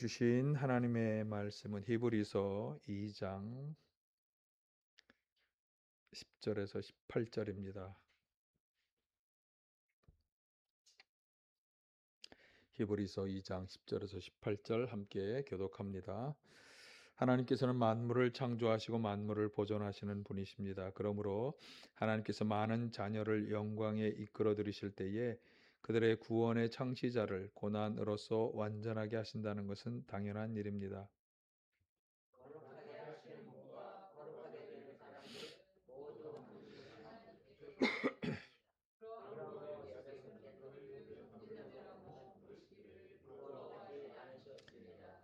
주신 하나님의 말씀은 히브리서 2장 10절에서 18절입니다. 히브리서 2장 10절에서 18절 함께 교독합니다. 하나님께서는 만물을 창조하시고 만물을 보존하시는 분이십니다. 그러므로 하나님께서 많은 자녀를 영광에 이끌어 들이실 때에 그들의 구원의 창시자를 고난으로써 완전하게 하신다는 것은 당연한 일입니다.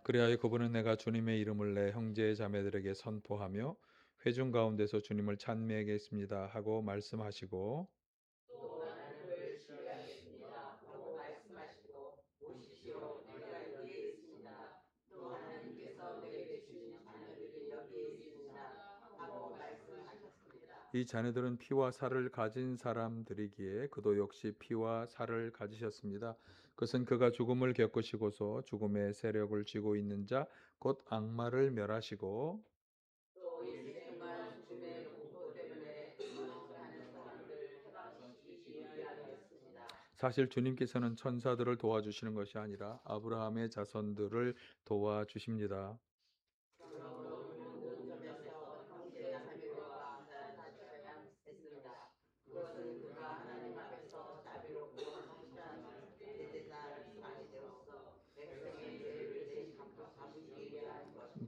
그리하여 그분은 내가 주님의 이름을 내 형제 자매들에게 선포하며 회중 가운데서 주님을 찬미하겠습니다 하고 말씀하시고, 이 자녀들은 피와 살을 가진 사람들이기에 그도 역시 피와 살을 가지셨습니다. 그것은 그가 죽음을 겪으시고서 죽음의 세력을 쥐고 있는 자 곧 악마를 멸하시고 사실 주님께서는 천사들을 도와주시는 것이 아니라 아브라함의 자손들을 도와주십니다.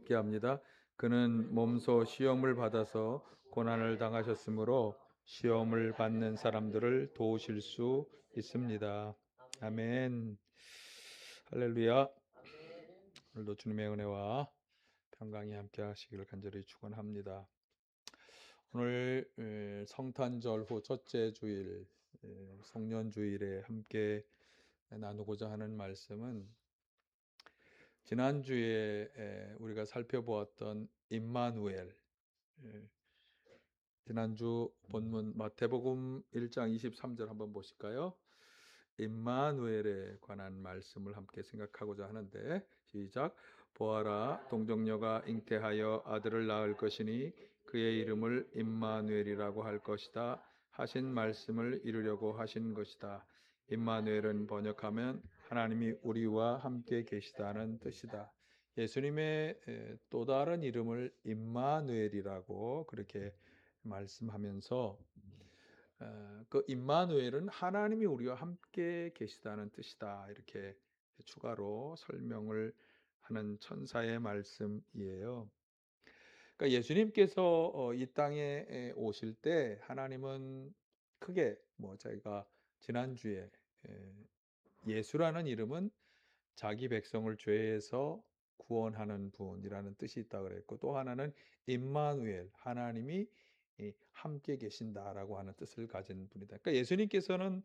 함께합니다. 그는 몸소 시험을 받아서 고난을 당하셨으므로 시험을 받는 사람들을 도우실 수 있습니다. 아멘. 할렐루야. 오늘도 주님의 은혜와 평강이 함께 하시기를 간절히 축원합니다. 오늘 성탄절 후 첫째 주일 성년주일에 함께 나누고자 하는 말씀은 지난주에 우리가 살펴보았던 임마누엘, 지난주 본문 마태복음 1장 23절 한번 보실까요? 임마누엘에 관한 말씀을 함께 생각하고자 하는데, 시작. 보아라, 동정녀가 잉태하여 아들을 낳을 것이니 그의 이름을 임마누엘이라고 할 것이다 하신 말씀을 이루려고 하신 것이다. 임마누엘은 번역하면 하나님이 우리와 함께 계시다는 뜻이다. 예수님의 또 다른 이름을 임마누엘이라고 그렇게 말씀하면서 그 임마누엘은 하나님이 우리와 함께 계시다는 뜻이다 이렇게 추가로 설명을 하는 천사의 말씀이에요. 그러니까 예수님께서 이 땅에 오실 때 하나님은 크게 저희가 지난주에 예수라는 이름은 자기 백성을 죄에서 구원하는 분이라는 뜻이 있다 그랬고, 또 하나는 임마누엘, 하나님이 함께 계신다라고 하는 뜻을 가진 분이다. 그러니까 예수님께서는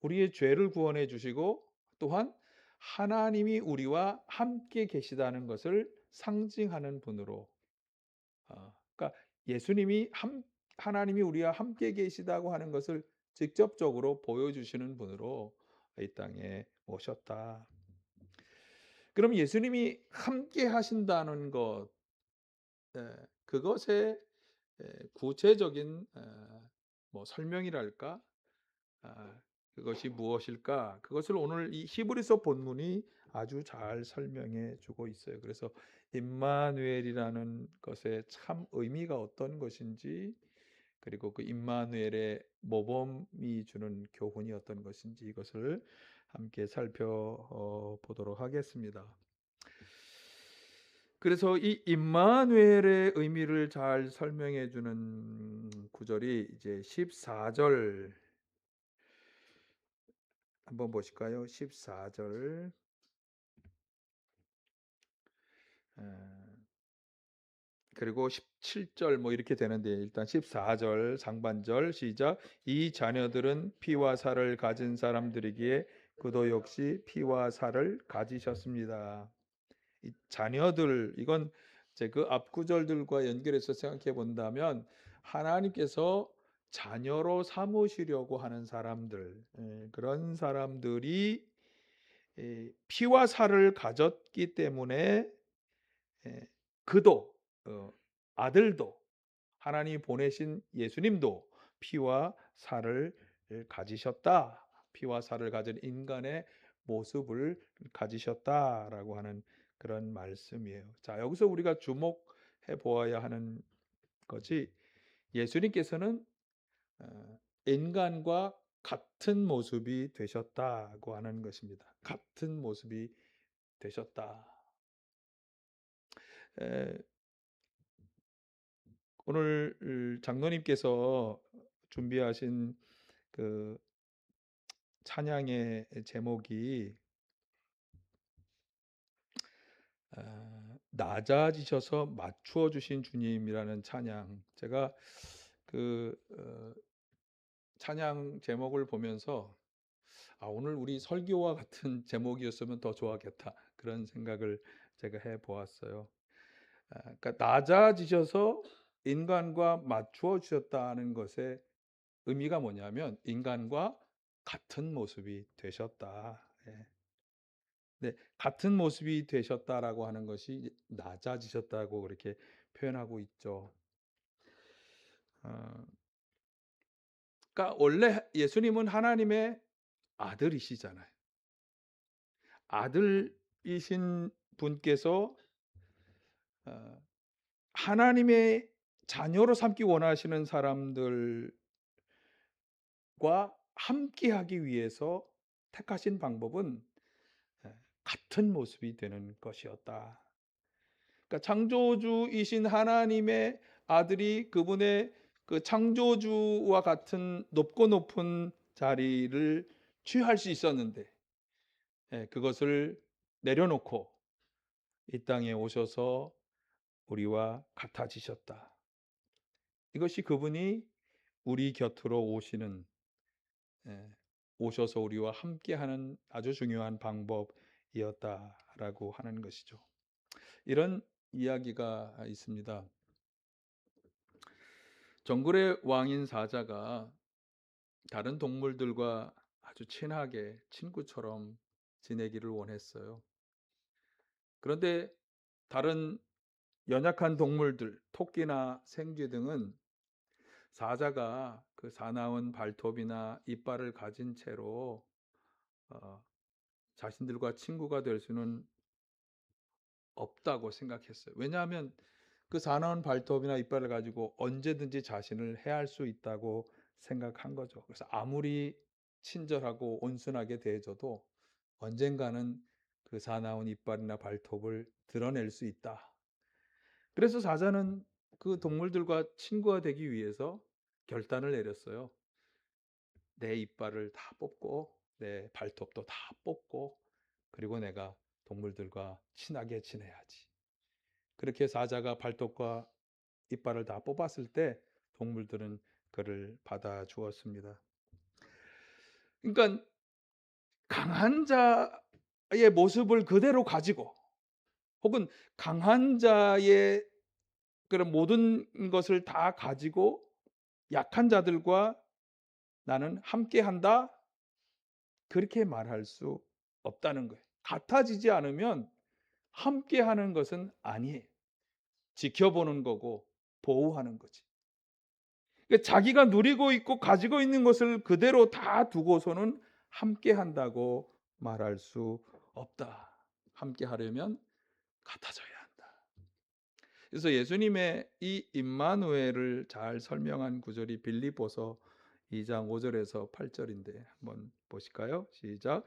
우리의 죄를 구원해 주시고 또한 하나님이 우리와 함께 계시다는 것을 상징하는 분으로, 그러니까 예수님이 하나님이 우리와 함께 계시다고 하는 것을 직접적으로 보여주시는 분으로 이 땅에 오셨다. 그럼 예수님이 함께 하신다는 것, 그것의 구체적인 설명이랄까? 그것이 무엇일까? 그것을 오늘 이 히브리서 본문이 아주 잘 설명해 주고 있어요. 그래서 임마누엘이라는 것의 참 의미가 어떤 것인지, 그리고 그 임마누엘의 모범이 주는 교훈이 어떤 것인지 이것을 함께 살펴보도록 하겠습니다. 그래서 이 임마누엘의 의미를 잘 설명해 주는 구절이 이제 14절 한번 보실까요? 14절 그리고 17절 이렇게 되는데, 일단 14절 상반절 시작. 이 자녀들은 피와 살을 가진 사람들이기에 그도 역시 피와 살을 가지셨습니다. 이 자녀들, 이건 이제 그 앞구절들과 연결해서 생각해 본다면 하나님께서 자녀로 삼으시려고 하는 사람들, 그런 사람들이 피와 살을 가졌기 때문에 그도 아들도 하나님이 보내신 예수님도 피와 살을 가지셨다. 피와 살을 가진 인간의 모습을 가지셨다라고 하는 그런 말씀이에요. 자, 여기서 우리가 주목해 보아야 하는 것이 예수님께서는 인간과 같은 모습이 되셨다고 하는 것입니다. 같은 모습이 되셨다. 오늘 장로님께서 준비하신 그 찬양의 제목이 낮아지셔서 맞추어 주신 주님이라는 찬양. 제가 그 찬양 제목을 보면서 오늘 우리 설교와 같은 제목이었으면 더 좋았겠다. 그런 생각을 제가 해 보았어요. 그러니까 낮아지셔서 인간과 맞추어 주셨다는 것의 의미가 뭐냐면 인간과 같은 모습이 되셨다. 예. 네, 같은 모습이 되셨다라고 하는 것이 낮아지셨다고 그렇게 표현하고 있죠. 어, 그러니까 원래 예수님은 하나님의 아들이시잖아요. 아들이신 분께서 어, 하나님의 자녀로 삼기 원하시는 사람들과 함께하기 위해서 택하신 방법은 같은 모습이 되는 것이었다. 그러니까 창조주이신 하나님의 아들이 그분의 그 창조주와 같은 높고 높은 자리를 취할 수 있었는데 그것을 내려놓고 이 땅에 오셔서 우리와 같아지셨다. 이것이 그분이 우리 곁으로 오시는 오셔서 우리와 함께하는 아주 중요한 방법이었다라고 하는 것이죠. 이런 이야기가 있습니다. 정글의 왕인 사자가 다른 동물들과 아주 친하게 친구처럼 지내기를 원했어요. 그런데 다른 연약한 동물들, 토끼나 생쥐 등은 사자가 그 사나운 발톱이나 이빨을 가진 채로 자신들과 친구가 될 수는 없다고 생각했어요. 왜냐하면 그 사나운 발톱이나 이빨을 가지고 언제든지 자신을 해할 수 있다고 생각한 거죠. 그래서 아무리 친절하고 온순하게 대해줘도 언젠가는 그 사나운 이빨이나 발톱을 드러낼 수 있다. 그래서 사자는 그 동물들과 친구가 되기 위해서 결단을 내렸어요. 내 이빨을 다 뽑고 내 발톱도 다 뽑고 그리고 내가 동물들과 친하게 지내야지. 그렇게 사자가 발톱과 이빨을 다 뽑았을 때 동물들은 그를 받아주었습니다. 그러니까 강한 자의 모습을 그대로 가지고 혹은 강한 자의 그런 모든 것을 다 가지고 약한 자들과 나는 함께한다 그렇게 말할 수 없다는 거예요. 같아지지 않으면 함께하는 것은 아니에요. 지켜보는 거고 보호하는 거지. 그러니까 자기가 누리고 있고 가지고 있는 것을 그대로 다 두고서는 함께한다고 말할 수 없다. 함께하려면 같아져야 한다. 그래서 예수님의 이 임마누엘을 잘 설명한 구절이 빌립보서 2장 5절에서 8절인데 한번 보실까요? 시작.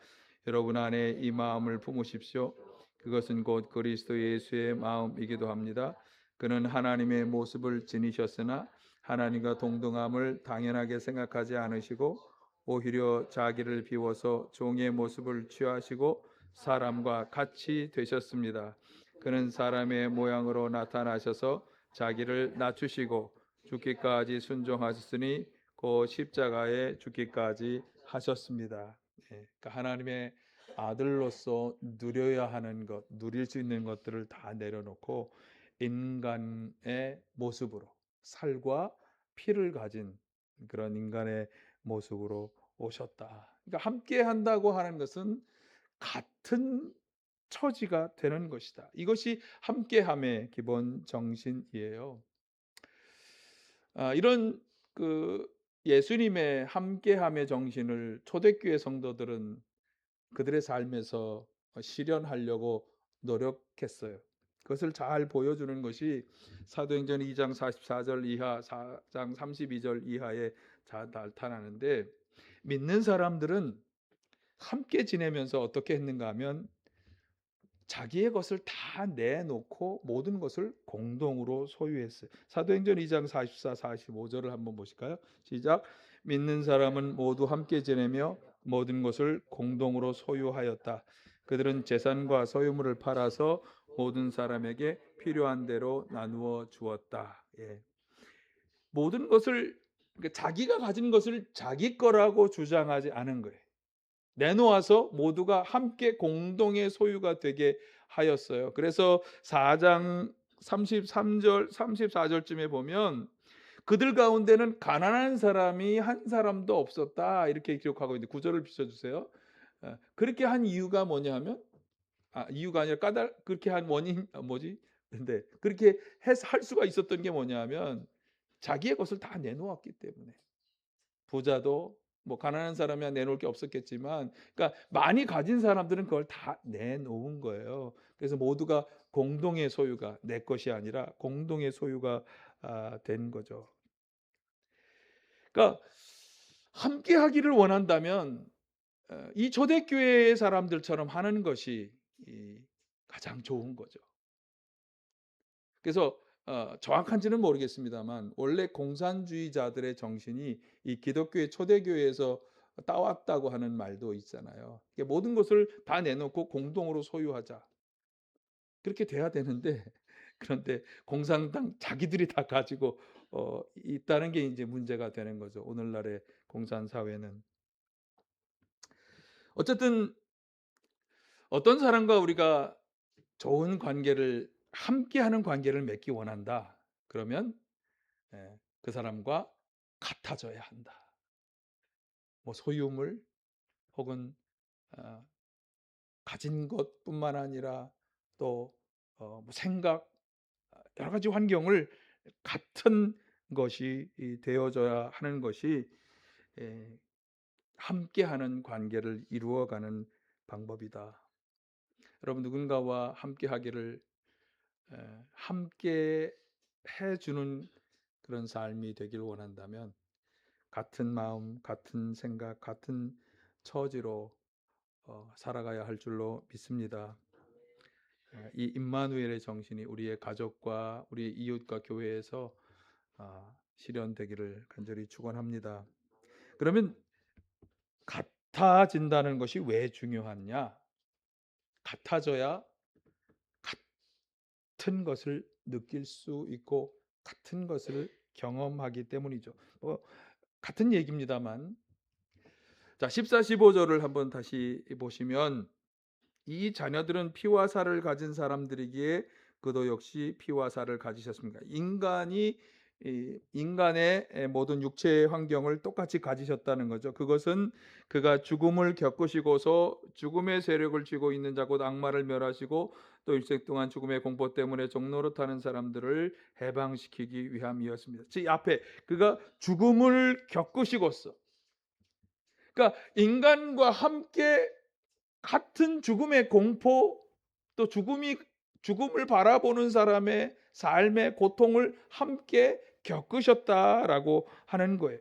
여러분 안에 이 마음을 품으십시오. 그것은 곧 그리스도 예수의 마음이기도 합니다. 그는 하나님의 모습을 지니셨으나 하나님과 동등함을 당연하게 생각하지 않으시고 오히려 자기를 비워서 종의 모습을 취하시고 사람과 같이 되셨습니다. 그는 사람의 모양으로 나타나셔서 자기를 낮추시고 죽기까지 순종하셨으니 그 십자가에 죽기까지 하셨습니다. 그러니까 하나님의 아들로서 누려야 하는 것, 누릴 수 있는 것들을 다 내려놓고 인간의 모습으로 살과 피를 가진 그런 인간의 모습으로 오셨다. 그러니까 함께 한다고 하는 것은 같은 처지가 되는 것이다. 이것이 함께함의 기본 정신이에요. 이런 그 예수님의 함께함의 정신을 초대교회 성도들은 그들의 삶에서 실현하려고 노력했어요. 그것을 잘 보여주는 것이 사도행전 2장 44절 이하, 4장 32절 이하에 잘 나타나는데, 믿는 사람들은 함께 지내면서 어떻게 했는가 하면 자기의 것을 다 내놓고 모든 것을 공동으로 소유했어요. 사도행전 2장 44, 45절을 한번 보실까요? 시작. 믿는 사람은 모두 함께 지내며 모든 것을 공동으로 소유하였다. 그들은 재산과 소유물을 팔아서 모든 사람에게 필요한 대로 나누어 주었다. 예. 모든 것을, 그러니까 자기가 가진 것을 자기 거라고 주장하지 않은 거예요. 내놓아서 모두가 함께 공동의 소유가 되게 하였어요. 그래서 4장 33절 34절쯤에 보면 그들 가운데는 가난한 사람이 한 사람도 없었다, 이렇게 기록하고 있는데, 구절을 비춰주세요. 그렇게 한 이유가 뭐냐 하면, 이유가 아니라 그렇게 한 원인, 뭐지? 근데 그렇게 할 수가 있었던 게 뭐냐 하면 자기의 것을 다 내놓았기 때문에. 부자도 뭐 가난한 사람이야 내놓을 게 없었겠지만, 그러니까 많이 가진 사람들은 그걸 다 내놓은 거예요. 그래서 모두가 공동의 소유가, 내 것이 아니라 공동의 소유가 된 거죠. 그러니까 함께 하기를 원한다면 이 초대교회의 사람들처럼 하는 것이 가장 좋은 거죠. 그래서 정확한지는 모르겠습니다만 원래 공산주의자들의 정신이 이 기독교의 초대교회에서 따왔다고 하는 말도 있잖아요. 모든 것을 다 내놓고 공동으로 소유하자, 그렇게 돼야 되는데 그런데 공산당 자기들이 다 가지고 있다는 게 이제 문제가 되는 거죠. 오늘날의 공산 사회는. 어쨌든 어떤 사람과 우리가 좋은 관계를, 함께하는 관계를 맺기 원한다. 그러면 그 사람과 같아져야 한다. 뭐 소유물 혹은 가진 것뿐만 아니라 또 뭐 생각, 여러 가지 환경을 같은 것이 되어져야 하는 것이 함께하는 관계를 이루어가는 방법이다. 여러분, 누군가와 함께하기를 함께 해주는 그런 삶이 되길 원한다면 같은 마음, 같은 생각, 같은 처지로 살아가야 할 줄로 믿습니다. 이 임마누엘의 정신이 우리의 가족과 우리 이웃과 교회에서 실현되기를 간절히 축원합니다. 그러면 같아진다는 것이 왜 중요하냐? 같아져야 같은 것을 느낄 수 있고 같은 것을 경험하기 때문이죠. 같은 얘기입니다만, 자 14, 15절을 한번 다시 보시면, 이 자녀들은 피와 살을 가진 사람들이기에 그도 역시 피와 살을 가지셨습니다. 인간의 모든 육체의 환경을 똑같이 가지셨다는 거죠. 그것은 그가 죽음을 겪으시고서 죽음의 세력을 쥐고 있는 자 곧 악마를 멸하시고 또 일생 동안 죽음의 공포 때문에 종노릇하는 사람들을 해방시키기 위함이었습니다. 즉 앞에 그가 죽음을 겪으시고서, 그러니까 인간과 함께 같은 죽음의 공포, 또 죽음을 바라보는 사람의 삶의 고통을 함께 겪으셨다라고 하는 거예요.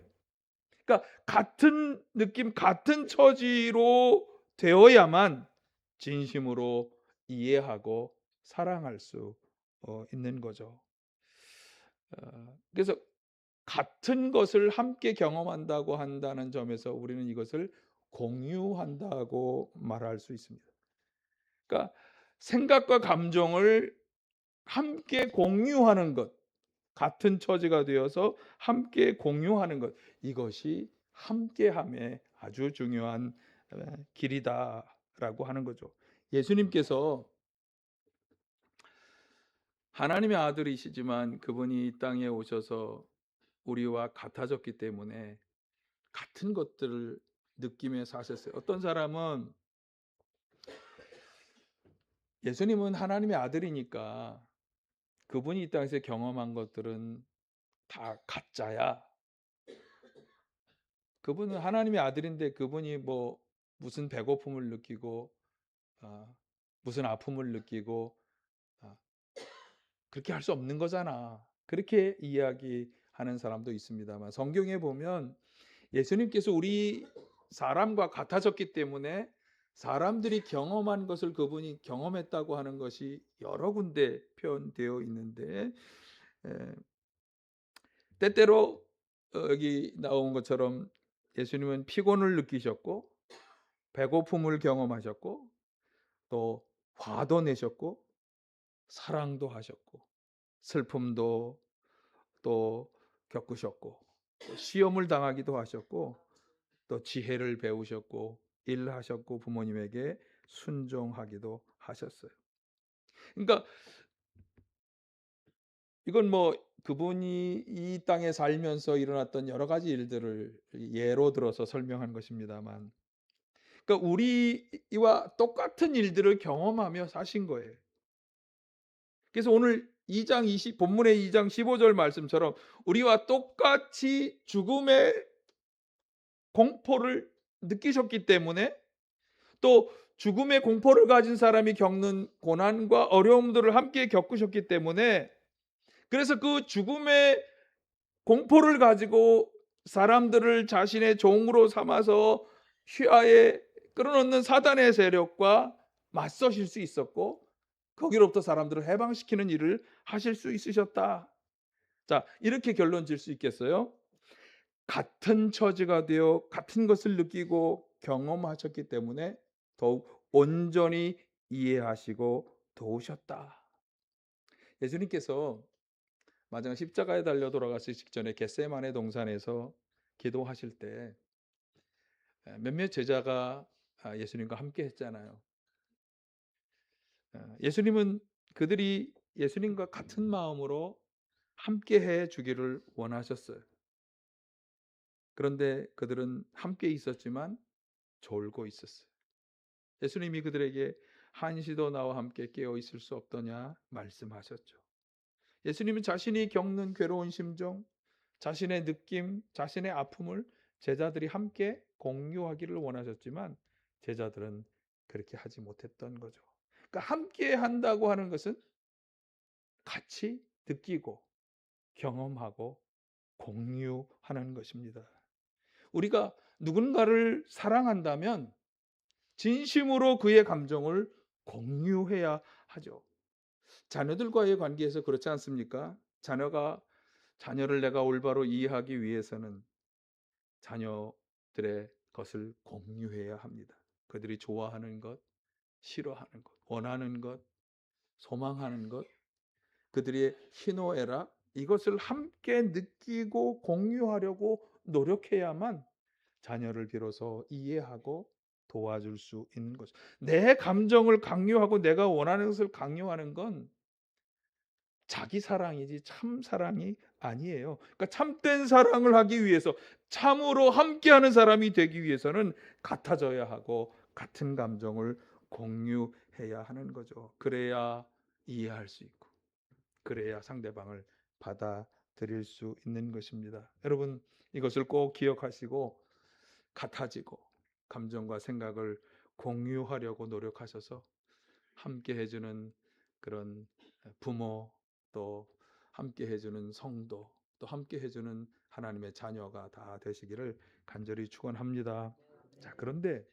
그러니까 같은 느낌, 같은 처지로 되어야만 진심으로 이해하고 사랑할 수 있는 거죠. 그래서 같은 것을 함께 경험한다고 한다는 점에서 우리는 이것을 공유한다고 말할 수 있습니다. 그러니까 생각과 감정을 함께 공유하는 것, 같은 처지가 되어서 함께 공유하는 것, 이것이 함께함의 아주 중요한 길이다라고 하는 거죠. 예수님께서 하나님의 아들이시지만 그분이 이 땅에 오셔서 우리와 같아졌기 때문에 같은 것들을 느끼며 사셨어요. 어떤 사람은 예수님은 하나님의 아들이니까 그분이 이 땅에서 경험한 것들은 다 가짜야. 그분은 하나님의 아들인데 그분이 뭐 무슨 배고픔을 느끼고 아 무슨 아픔을 느끼고 아 그렇게 할 수 없는 거잖아. 그렇게 이야기하는 사람도 있습니다만 성경에 보면 예수님께서 우리 사람과 같아졌기 때문에 사람들이 경험한 것을 그분이 경험했다고 하는 것이 여러 군데 표현되어 있는데 에, 때때로 여기 나온 것처럼 예수님은 피곤을 느끼셨고 배고픔을 경험하셨고 또 화도 내셨고 사랑도 하셨고 슬픔도 또 겪으셨고 또 시험을 당하기도 하셨고 또 지혜를 배우셨고 일하셨고 부모님에게 순종하기도 하셨어요. 그러니까 이건 뭐 그분이 이 땅에 살면서 일어났던 여러 가지 일들을 예로 들어서 설명한 것입니다만 그러니까 우리와 똑같은 일들을 경험하며 사신 거예요. 그래서 오늘 2장 20 본문의 2장 15절 말씀처럼 우리와 똑같이 죽음의 공포를 느끼셨기 때문에 또 죽음의 공포를 가진 사람이 겪는 고난과 어려움들을 함께 겪으셨기 때문에 그래서 그 죽음의 공포를 가지고 사람들을 자신의 종으로 삼아서 휘하에 끌어넣는 사단의 세력과 맞서실 수 있었고 거기로부터 사람들을 해방시키는 일을 하실 수 있으셨다. 자, 이렇게 결론 질 수 있겠어요? 같은 처지가 되어 같은 것을 느끼고 경험하셨기 때문에 더욱 온전히 이해하시고 도우셨다. 예수님께서 마지막 십자가에 달려 돌아가시기 직전에 겟세마네 동산에서 기도하실 때 몇몇 제자가 예수님과 함께 했잖아요. 예수님은 그들이 예수님과 같은 마음으로 함께 해 주기를 원하셨어요. 그런데 그들은 함께 있었지만 졸고 있었어요. 예수님이 그들에게 한시도 나와 함께 깨어 있을 수 없더냐 말씀하셨죠. 예수님은 자신이 겪는 괴로운 심정, 자신의 느낌, 자신의 아픔을 제자들이 함께 공유하기를 원하셨지만 제자들은 그렇게 하지 못했던 거죠. 그러니까 함께 한다고 하는 것은 같이 느끼고 경험하고 공유하는 것입니다. 우리가 누군가를 사랑한다면 진심으로 그의 감정을 공유해야 하죠. 자녀들과의 관계에서 그렇지 않습니까? 자녀를 내가 올바로 이해하기 위해서는 자녀들의 것을 공유해야 합니다. 그들이 좋아하는 것, 싫어하는 것, 원하는 것, 소망하는 것, 그들의 희노애락 이것을 함께 느끼고 공유하려고 노력해야만 자녀를 비로소 이해하고 도와줄 수 있는 거죠. 내 감정을 강요하고 내가 원하는 것을 강요하는 건 자기 사랑이지 참 사랑이 아니에요. 그러니까 참된 사랑을 하기 위해서 참으로 함께하는 사람이 되기 위해서는 같아져야 하고 같은 감정을 공유해야 하는 거죠. 그래야 이해할 수 있고 그래야 상대방을 받아들일 수 있는 것입니다. 여러분 이것을 꼭 기억하시고 같아지고 감정과 생각을 공유하려고 노력하셔서 함께 해주는 그런 부모 또 함께 해주는 성도 또 함께 해주는 하나님의 자녀가 다 되시기를 간절히 축원합니다. 자, 그런데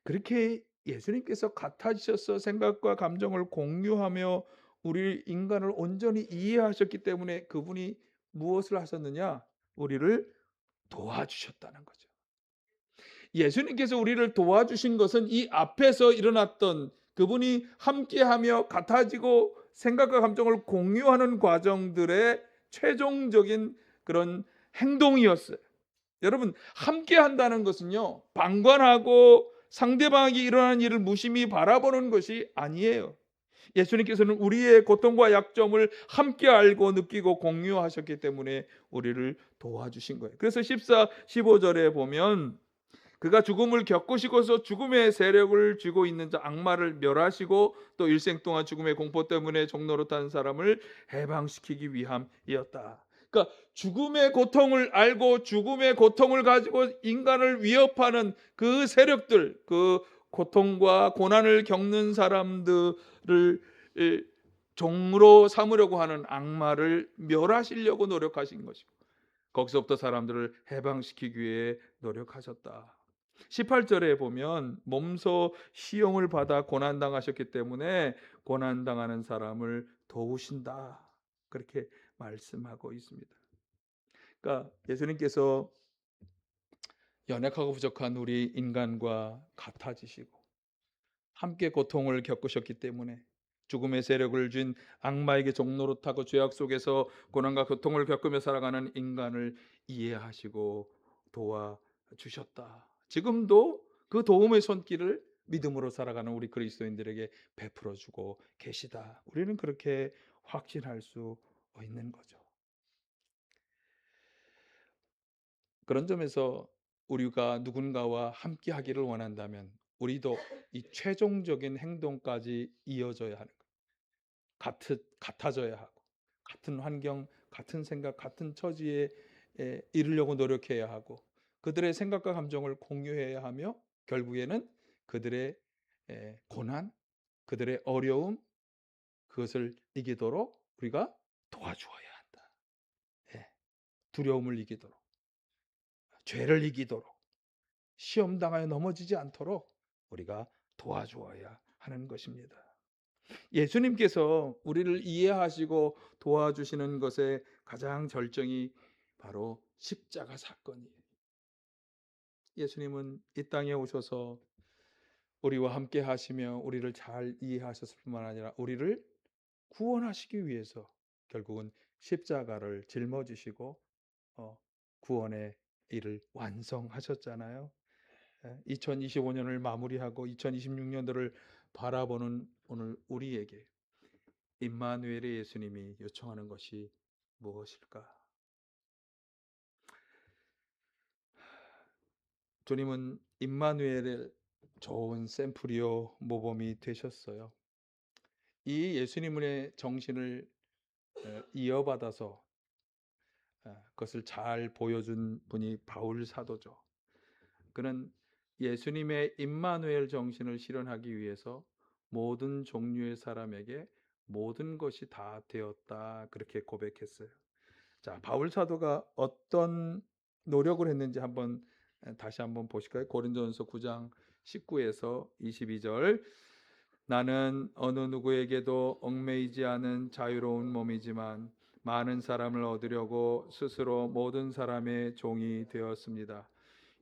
그렇게 예수님께서 같아지셔서 생각과 감정을 공유하며 우리 인간을 온전히 이해하셨기 때문에 그분이 무엇을 하셨느냐? 우리를 도와주셨다는 거죠. 예수님께서 우리를 도와주신 것은 이 앞에서 일어났던 그분이 함께하며 같아지고 생각과 감정을 공유하는 과정들의 최종적인 그런 행동이었어요. 여러분, 함께한다는 것은요, 방관하고 상대방이 일어나는 일을 무심히 바라보는 것이 아니에요. 예수님께서는 우리의 고통과 약점을 함께 알고 느끼고 공유하셨기 때문에 우리를 도와주신 거예요. 그래서 14, 15절에 보면 그가 죽음을 겪으시고서 죽음의 세력을 쥐고 있는 자 악마를 멸하시고 또 일생 동안 죽음의 공포 때문에 종노릇한 사람을 해방시키기 위함이었다. 그러니까 죽음의 고통을 알고 죽음의 고통을 가지고 인간을 위협하는 그 세력들, 그 고통과 고난을 겪는 사람들을 종으로 삼으려고 하는 악마를 멸하시려고 노력하신 것이고, 거기서부터 사람들을 해방시키기 위해 노력하셨다. 18절에 보면 몸소 시험을 받아 고난당하셨기 때문에 고난당하는 사람을 도우신다, 그렇게 말씀하고 있습니다. 그러니까 예수님께서 연약하고 부족한 우리 인간과 같아지시고 함께 고통을 겪으셨기 때문에 죽음의 세력을 쥔 악마에게 종노릇하고 죄악 속에서 고난과 고통을 겪으며 살아가는 인간을 이해하시고 도와주셨다. 지금도 그 도움의 손길을 믿음으로 살아가는 우리 그리스도인들에게 베풀어주고 계시다. 우리는 그렇게 확신할 수 있는 거죠. 그런 점에서 우리가 누군가와 함께 하기를 원한다면 우리도 이 최종적인 행동까지 이어져야 하는 거예요. 같아져야 하고 같은 환경, 같은 생각, 같은 처지에 이르려고 노력해야 하고 그들의 생각과 감정을 공유해야 하며 결국에는 그들의 고난, 그들의 어려움, 그것을 이기도록 우리가 도와주어야 한다. 예, 두려움을 이기도록, 죄를 이기도록, 시험 당하여 넘어지지 않도록 우리가 도와주어야 하는 것입니다. 예수님께서 우리를 이해하시고 도와주시는 것의 가장 절정이 바로 십자가 사건이에요. 예수님은 이 땅에 오셔서 우리와 함께 하시며 우리를 잘 이해하셨을 뿐만 아니라 우리를 구원하시기 위해서 결국은 십자가를 짊어지시고 구원의 일을 완성하셨잖아요. 2025년을 마무리하고 2026년도를 바라보는 오늘 우리에게 임마누엘의 예수님이 요청하는 것이 무엇일까? 주님은 임마누엘의 좋은 샘플이요 모범이 되셨어요. 이 예수님의 정신을 이어받아서 그것을 잘 보여준 분이 바울 사도죠. 그는 예수님의 임마누엘 정신을 실현하기 위해서 모든 종류의 사람에게 모든 것이 다 되었다, 그렇게 고백했어요. 자, 바울 사도가 어떤 노력을 했는지 다시 한번 보실까요? 고린도전서 9장 19에서 22절. 나는 어느 누구에게도 얽매이지 않은 자유로운 몸이지만 많은 사람을 얻으려고 스스로 모든 사람의 종이 되었습니다.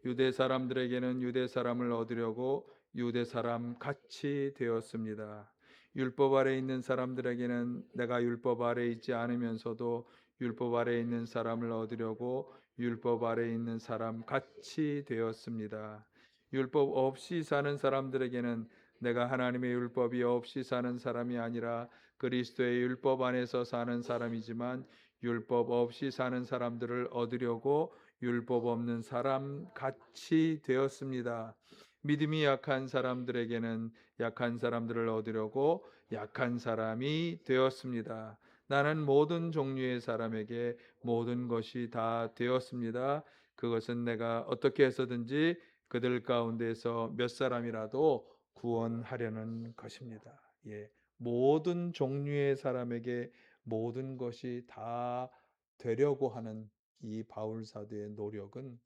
유대 사람들에게는 유대 사람을 얻으려고 유대 사람 같이 되었습니다. 율법 아래 있는 사람들에게는 내가 율법 아래 있지 않으면서도 율법 아래 있는 사람을 얻으려고 율법 아래 있는 사람 같이 되었습니다. 율법 없이 사는 사람들에게는 내가 하나님의 율법이 없이 사는 사람이 아니라 그리스도의 율법 안에서 사는 사람이지만 율법 없이 사는 사람들을 얻으려고 율법 없는 사람 같이 되었습니다. 믿음이 약한 사람들에게는 약한 사람들을 얻으려고 약한 사람이 되었습니다. 나는 모든 종류의 사람에게 모든 것이 다 되었습니다. 그것은 내가 어떻게 해서든지 그들 가운데서 몇 사람이라도 구원하려는 것입니다. 예, 모든 종류의 사람에게 모든 것이 다 되려고 하는 이 바울 사도의 노력은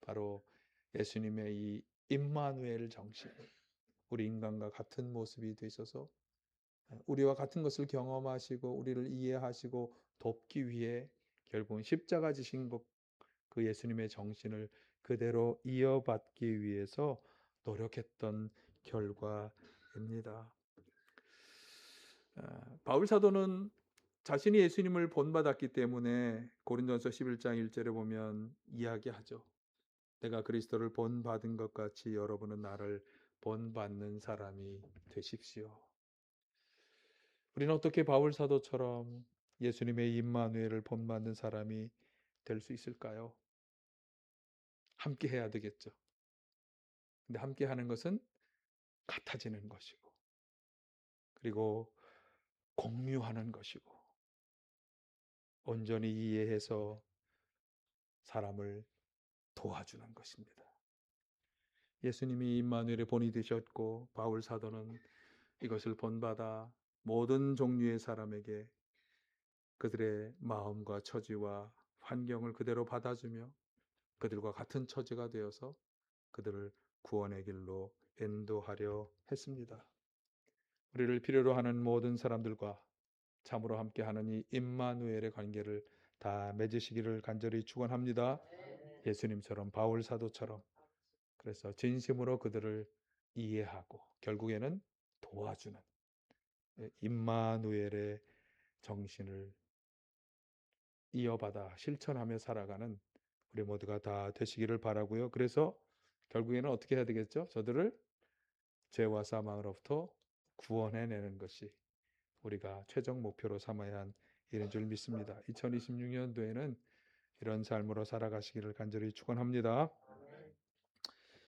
바로 예수님의 이 임마누엘 정신, 우리 인간과 같은 모습이 되셔서 우리와 같은 것을 경험하시고 우리를 이해하시고 돕기 위해 결국은 십자가 지신 그 예수님의 정신을 그대로 이어받기 위해서 노력했던 결과입니다. 바울 사도는 자신이 예수님을 본받았기 때문에 고린도전서 11장 1절에 보면 이야기하죠. 내가 그리스도를 본받은 것 같이 여러분은 나를 본받는 사람이 되십시오. 우리는 어떻게 바울 사도처럼 예수님의 임마누엘을 본받는 사람이 될 수 있을까요? 함께 해야 되겠죠. 근데 함께 하는 것은 같아지는 것이고, 그리고 공유하는 것이고, 온전히 이해해서 사람을 도와주는 것입니다. 예수님이 임마누엘의 본이 되셨고, 바울 사도는 이것을 본받아 모든 종류의 사람에게 그들의 마음과 처지와 환경을 그대로 받아주며 그들과 같은 처지가 되어서 그들을 구원의 길로 인도하려 했습니다. 우리를 필요로 하는 모든 사람들과 참으로 함께하는 이 임마누엘의 관계를 다 맺으시기를 간절히 축원합니다. 예수님처럼, 바울 사도처럼, 그래서 진심으로 그들을 이해하고 결국에는 도와주는 임마누엘의 정신을 이어받아 실천하며 살아가는 우리 모두가 다 되시기를 바라고요. 그래서 결국에는 어떻게 해야 되겠죠? 저들을 죄와 사망으로부터 구원해내는 것이 우리가 최종 목표로 삼아야 한 일인 줄 믿습니다. 2026년도에는 이런 삶으로 살아가시기를 간절히 축원합니다.